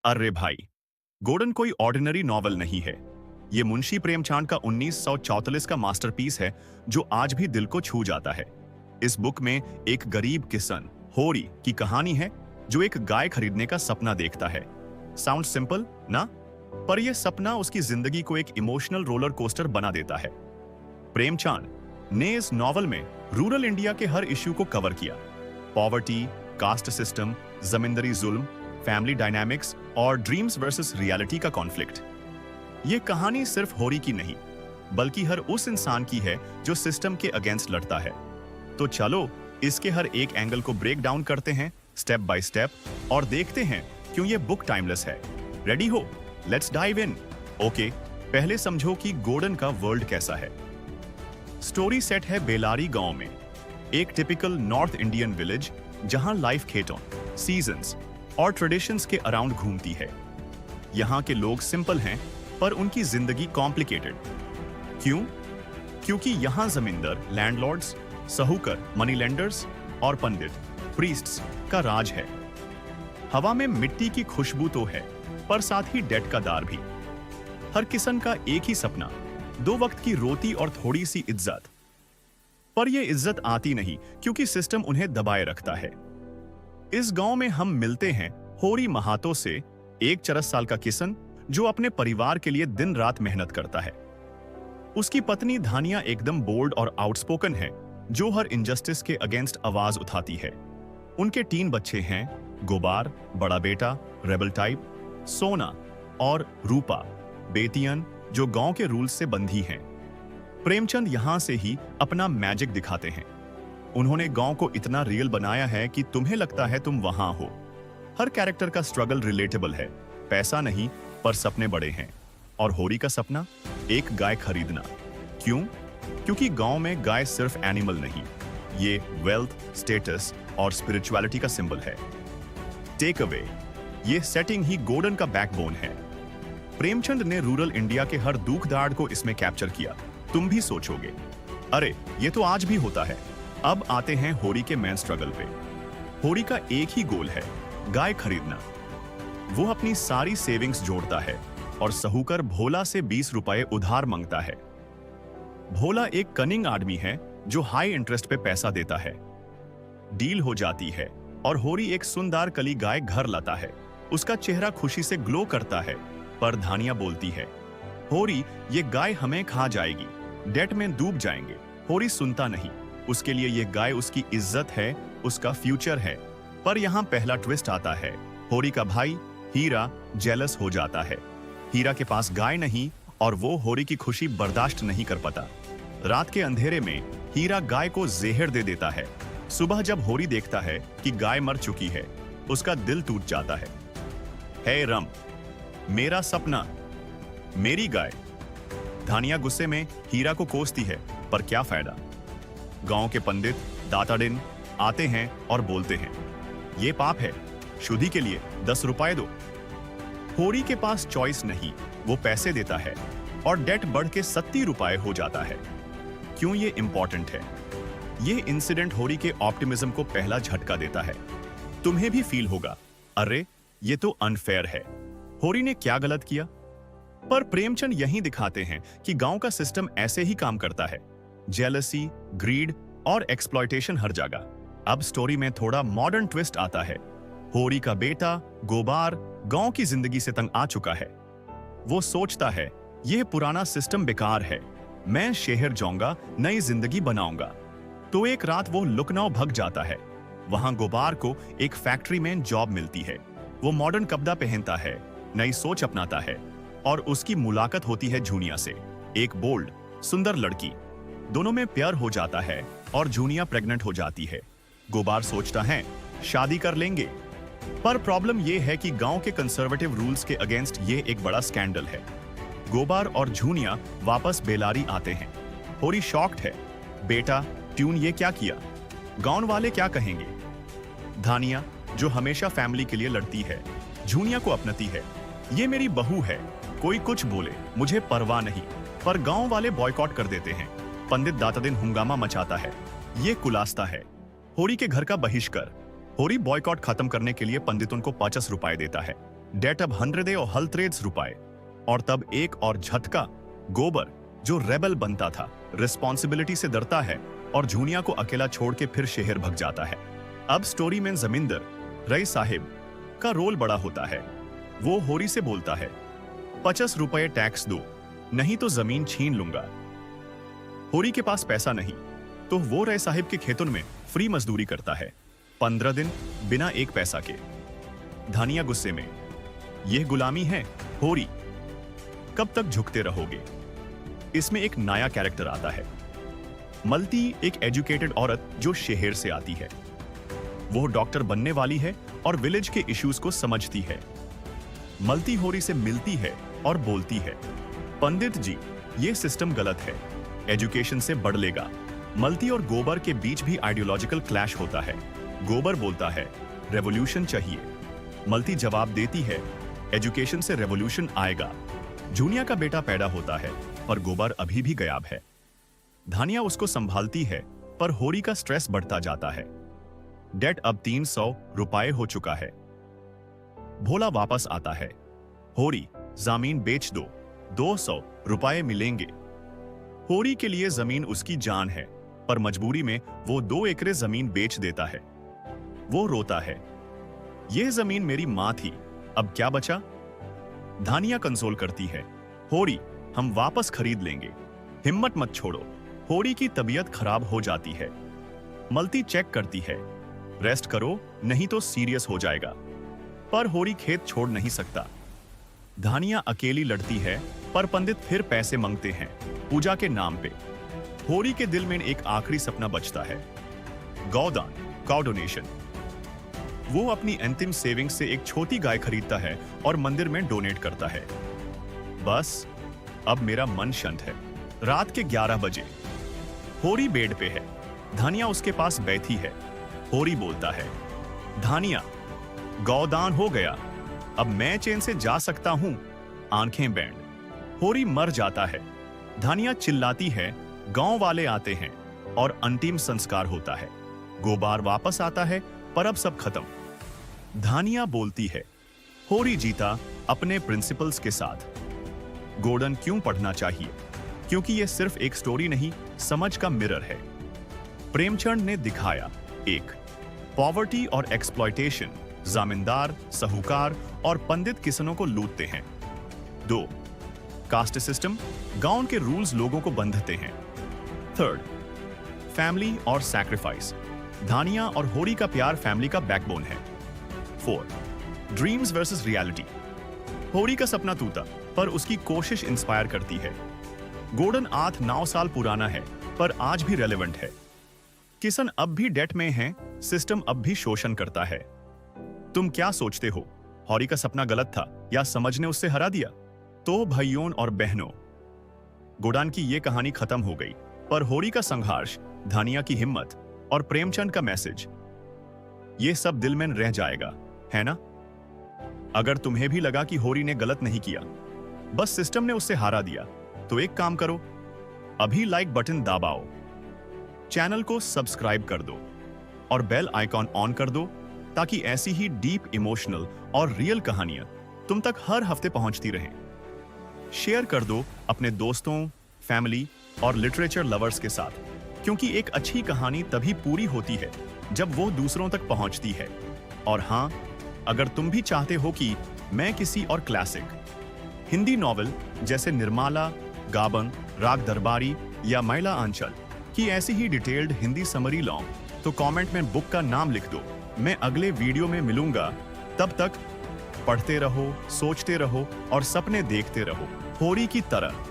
अरे भाई, गोल्डन कोई ऑर्डिनरी नॉवल नहीं है। ये मुंशी प्रेमचंद का 1944 का मास्टरपीस है जो आज भी दिल को छू जाता है। इस बुक में एक गरीब किसान होरी की कहानी है जो एक गाय खरीदने का सपना देखता है। साउंड सिंपल ना? पर यह सपना उसकी जिंदगी को एक इमोशनल रोलर कोस्टर बना देता है। प्रेमचंद ने इस नॉवल में रूरल इंडिया के हर इश्यू को कवर किया। पॉवर्टी, कास्ट सिस्टम, जमींदारी जुल्म, फैमिली डायनामिक्स और ड्रीम्स वर्सेस रियलिटी का कॉन्फ्लिक्ट। ये कहानी सिर्फ होरी की नहीं, बल्कि हर उस इंसान की है जो सिस्टम के अगेंस्ट लड़ता है। तो चलो इसके हर एक एंगल को ब्रेक डाउन करते हैं स्टेप बाय स्टेप और देखते हैं क्यों ये बुक टाइमलेस है। रेडी हो? Let's dive in. ओके, पहले समझो कि गोल्डन का वर्ल्ड कैसा है। स्टोरी सेट है बेलारी गांव में, एक टिपिकल नॉर्थ इंडियन विलेज जहां लाइफ खेतों, सीजन्स और ट्रेडिशंस के अराउंड घूमती है। यहाँ के लोग सिंपल हैं, पर उनकी जिंदगी कॉम्प्लिकेटेड। क्यों? क्योंकि यहाँ जमींदार, लैंडलॉर्ड्स, साहूकर, मनी लेंडर्स और पंडित, प्रीस्ट्स का राज है। हवा में मिट्टी की खुशबू तो है, पर साथ ही डेट का दार भी। हर किसान का एक ही सपना, 2 वक्त की रोटी और थोड़ी सी इज्जत। पर यह इज्जत आती नहीं क्योंकि सिस्टम उन्हें दबाए रखता है। इस गांव में हम मिलते हैं होरी महातो से, एक 40 साल का किसान जो अपने परिवार के लिए दिन रात मेहनत करता है। उसकी पत्नी धानिया एकदम बोल्ड और आउटस्पोकन है, जो हर इनजस्टिस के अगेंस्ट आवाज उठाती है। उनके 3 बच्चे हैं, गोबार बड़ा बेटा, रेबल टाइप, सोना और रूपा बेटियन जो गांव के रूल्स से बंधी हैं। प्रेमचंद यहां से ही अपना मैजिक दिखाते हैं। उन्होंने गांव को इतना रियल बनाया है कि तुम्हें लगता है तुम वहां हो। हर कैरेक्टर का स्ट्रगल रिलेटेबल है। पैसा नहीं, पर सपने बड़े हैं। और होरी का सपना, एक गाय खरीदना। क्यों? क्योंकि गांव में गाय सिर्फ एनिमल नहीं, ये वेल्थ, स्टेटस और स्पिरिचुअलिटी का सिंबल है। टेक अवे, ये सेटिंग ही गोल्डन का बैकबोन है। प्रेमचंद ने रूरल इंडिया के हर दुख दर्द को इसमें कैप्चर किया। तुम भी सोचोगे, अरे ये तो आज भी होता है। अब आते हैं होरी के मेन स्ट्रगल पे। होरी का एक ही गोल है, गाय खरीदना। वो अपनी सारी सेविंग्स जोड़ता है और साहूकर भोला से 20 रुपए उधार मांगता है। भोला एक कनिंग आदमी है जो हाई इंटरेस्ट पे पैसा देता है। डील हो जाती है और होरी एक सुंदर कली गाय घर लाता है। उसका चेहरा खुशी से ग्लो करता है, पर धानिया बोलती है, होरी ये गाय हमें खा जाएगी, डेट में डूब जाएंगे। होरी सुनता नहीं, उसके लिए ये गाय उसकी इज्जत है, उसका फ्यूचर है। पर यहाँ पहला ट्विस्ट आता है। होरी का भाई हीरा जेलस हो जाता है। हीरा के पास गाय नहीं और वो होरी की खुशी बर्दाश्त नहीं कर पाता। रात के अंधेरे में हीरा गाय को जहर दे देता है। सुबह जब होरी देखता है कि गाय मर चुकी है, उसका दिल टूट जाता है। हे रम, मेरा सपना, मेरी गाय। धानिया गुस्से में हीरा को कोसती है, पर क्या फायदा। गांव के पंडित दाताडिन आते हैं और बोलते हैं, ये पाप है, शुद्धि के लिए 10 रुपए दो। होरी के पास चॉइस नहीं, वो पैसे देता है और डेट बढ़ के 70 रुपए हो जाता है। क्यों ये इंपॉर्टेंट है? ये इंसिडेंट होरी के ऑप्टिमिज्म को पहला झटका देता है। तुम्हें भी फील होगा, अरे ये तो अनफेयर है, होरी ने क्या गलत किया? पर प्रेमचंद यही दिखाते हैं कि गांव का सिस्टम ऐसे ही काम करता है। जेलसी, ग्रीड और एक्सप्लॉयटेशन हर जगह। अब स्टोरी में थोड़ा मॉडर्न ट्विस्ट आता है। होरी का बेटा गोबार गांव की जिंदगी से तंग आ चुका है। वो सोचता है यह पुराना सिस्टम बेकार है, मैं शहर जाऊंगा, नई जिंदगी बनाऊंगा। तो एक रात वो लखनऊ भाग जाता है। वहां गोबार को एक फैक्ट्री में जॉब मिलती है। वो मॉडर्न कपड़ा पहनता है, नई सोच अपनाता है और उसकी मुलाकात होती है जूनिया से, एक बोल्ड सुंदर लड़की। दोनों में प्यार हो जाता है और जूनिया प्रेग्नेंट हो जाती है। गोबार सोचता है शादी कर लेंगे, पर प्रॉब्लम यह है कि गांव के कंजर्वेटिव रूल्स के अगेंस्ट ये एक बड़ा स्कैंडल है। गोबार और जूनिया वापस बेलारी आते हैं। होरी शॉक्ड है, बेटा ट्यून ये क्या किया, गांव वाले क्या कहेंगे। धानिया जो हमेशा फैमिली के लिए लड़ती है, जूनिया को अपनाती है। ये मेरी बहू है, कोई कुछ बोले मुझे परवाह नहीं। पर गांव वाले बॉयकॉट कर देते हैं। पंडित दातादिन हंगामा मचाता है, ये कुलास्ता है। होरी के घर का बहिष्कार। होरी बॉयकॉट खत्म करने के लिए पंडितों को 50 रुपए देता है। डेट अब 100 रुपए। और तब एक और झटका, गोबर जो रेबल बनता था, रिस्पॉन्सिबिलिटी से डरता है और झूनिया को अकेला छोड़ के फिर शहर भग जाता है। अब स्टोरी में जमींदर रई साहिब का रोल बड़ा होता है। वो होरी से बोलता है, 50 रुपए टैक्स दो, नहीं तो जमीन छीन लूंगा। होरी के पास पैसा नहीं, तो वो रई साहिब के खेतों में फ्री मजदूरी करता है, 15 दिन बिना एक पैसा के। धानिया गुस्से में, यह गुलामी है होरी, कब तक झुकते रहोगे। इसमें एक नया कैरेक्टर आता है, मलती, एक एजुकेटेड औरत जो शहर से आती है। वो डॉक्टर बनने वाली है और विलेज के इश्यूज को समझती है। मलती होरी से मिलती है और बोलती है, पंडित जी ये सिस्टम गलत है, एजुकेशन से बढ़ लेगा। मलती और गोबर के बीच भी आइडियोलॉजिकल क्लैश होता है। गोबर बोलता है रेवोल्यूशन चाहिए, मलती जवाब देती है एजुकेशन से रेवोल्यूशन आएगा। जूनिया का बेटा पैदा होता है पर गोबर अभी भी गायब है। धानिया उसको संभालती है पर होरी का स्ट्रेस बढ़ता जाता है। डेट अब 300 रुपए हो चुका है। भोला वापस आता है, होरी जमीन बेच दो, 200 रुपए मिलेंगे। होरी के लिए जमीन उसकी जान है, पर मजबूरी में वो 2 एकड़ जमीन बेच देता है। वो रोता है, यह जमीन मेरी मां थी, अब क्या बचा। धानिया कंसोल करती है, होरी हम वापस खरीद लेंगे, हिम्मत मत छोड़ो। होरी की तबीयत खराब हो जाती है। मलती चेक करती है, रेस्ट करो नहीं तो सीरियस हो जाएगा। पर होरी खेत छोड़ नहीं सकता। धानिया अकेली लड़ती है पर पंडित फिर पैसे मांगते हैं पूजा के नाम पे। होरी के दिल में एक आखिरी सपना बचता है, गौदान, काउ डोनेशन। वो अपनी अंतिम सेविंग्स से एक छोटी गाय खरीदता है और मंदिर में डोनेट करता है। बस अब मेरा मन शांत है। रात के 11 बजे होरी बेड पे है, धानिया उसके पास बैठी है। होरी बोलता है, धानिया गौदान हो गया, अब मैं चैन से जा सकता हूं। आंखें बैंड, होरी मर जाता है। धानिया चिल्लाती है, गांव वाले आते हैं और अंतिम संस्कार होता है। गोबार वापस आता है पर अब सब खत्म। धानिया बोलती है, होरी जीता अपने प्रिंसिपल्स के साथ। गोर्डन क्यों पढ़ना चाहिए? क्योंकि यह सिर्फ एक स्टोरी नहीं, समझ का मिरर है। प्रेमचंद ने दिखाया, एक पॉवर्टी और एक्सप्लॉयटेशन, जमींदार, साहूकार और पंडित किसानों को लूटते हैं। 2 कास्ट सिस्टम, गांव के रूल्स लोगों को बंधते हैं। 3 फैमिली और सैक्रिफाइस, धानिया और होरी का प्यार फैमिली का बैकबोन है। 4 ड्रीम्स वर्सेस रियलिटी, होरी का सपना टूटा पर उसकी कोशिश इंस्पायर करती है। गोर्डन 8-9 साल पुराना है पर आज भी रेलेवेंट है। किसान अब भी डेट में हैं, सिस्टम अब भी शोषण करता है। तुम क्या सोचते हो, होरी का सपना गलत था या समझ ने उससे हरा दिया? तो भाइयों और बहनों, गोडान की यह कहानी खत्म हो गई, पर होरी का संघर्ष, धानिया की हिम्मत और प्रेमचंद का मैसेज, यह सब दिल में रह जाएगा, है ना? अगर तुम्हें भी लगा कि होरी ने गलत नहीं किया, बस सिस्टम ने उससे हारा दिया, तो एक काम करो, अभी लाइक बटन दबाओ, चैनल को सब्सक्राइब कर दो और बेल आइकॉन ऑन कर दो, ताकि ऐसी ही डीप इमोशनल और रियल कहानियां तुम तक हर हफ्ते पहुंचती रहें। शेयर कर दो अपने दोस्तों, फैमिली और लिटरेचर लवर्स के साथ, क्योंकि एक अच्छी कहानी तभी पूरी होती है जब वो दूसरों तक पहुंचती है। और हां, अगर तुम भी चाहते हो कि मैं किसी और क्लासिक हिंदी नॉवेल जैसे निर्माला, गाबन, राग दरबारी या मैला आंचल की ऐसी ही डिटेल्ड हिंदी समरी लाऊं, तो कमेंट में बुक का नाम लिख दो। मैं अगले वीडियो में मिलूंगा। तब तक पढ़ते रहो, सोचते रहो और सपने देखते रहो, होरी की तरह।